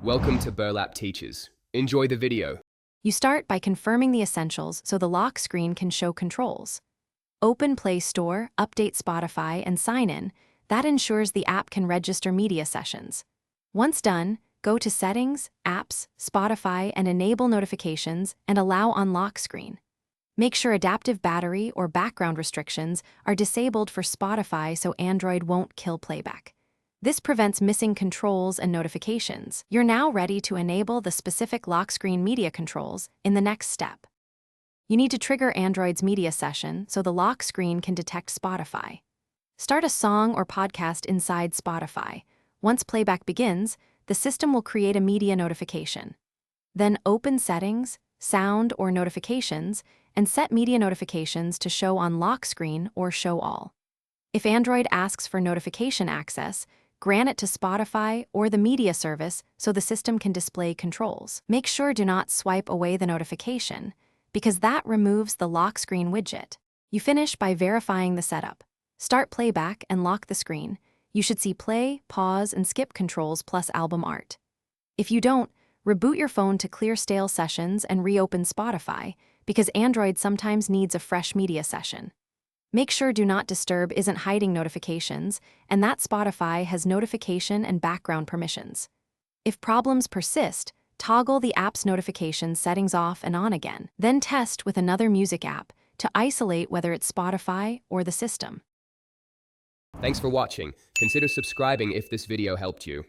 Welcome to Burlap Teachers. Enjoy the video. You start by confirming the essentials so the lock screen can show controls. Open Play Store, update Spotify, and sign in. That ensures the app can register media sessions. Once done, go to Settings, Apps, Spotify, and enable notifications and allow on lock screen. Make sure adaptive battery or background restrictions are disabled for Spotify so Android won't kill playback. This prevents missing controls and notifications. You're now ready to enable the specific lock screen media controls in the next step. You need to trigger Android's media session so the lock screen can detect Spotify. Start a song or podcast inside Spotify. Once playback begins, the system will create a media notification. Then open Settings, Sound, or Notifications, and set media notifications to show on lock screen or show all. If Android asks for notification access, grant it to Spotify or the media service so the system can display controls. Make sure do not swipe away the notification, because that removes the lock screen widget. You finish by verifying the setup. Start playback and lock the screen. You should see play, pause, and skip controls plus album art. If you don't, reboot your phone to clear stale sessions and reopen Spotify, because Android sometimes needs a fresh media session. Make sure Do Not Disturb isn't hiding notifications, and that Spotify has notification and background permissions. If problems persist, toggle the app's notification settings off and on again. Then test with another music app to isolate whether it's Spotify or the system. Thanks for watching. Consider subscribing if this video helped you.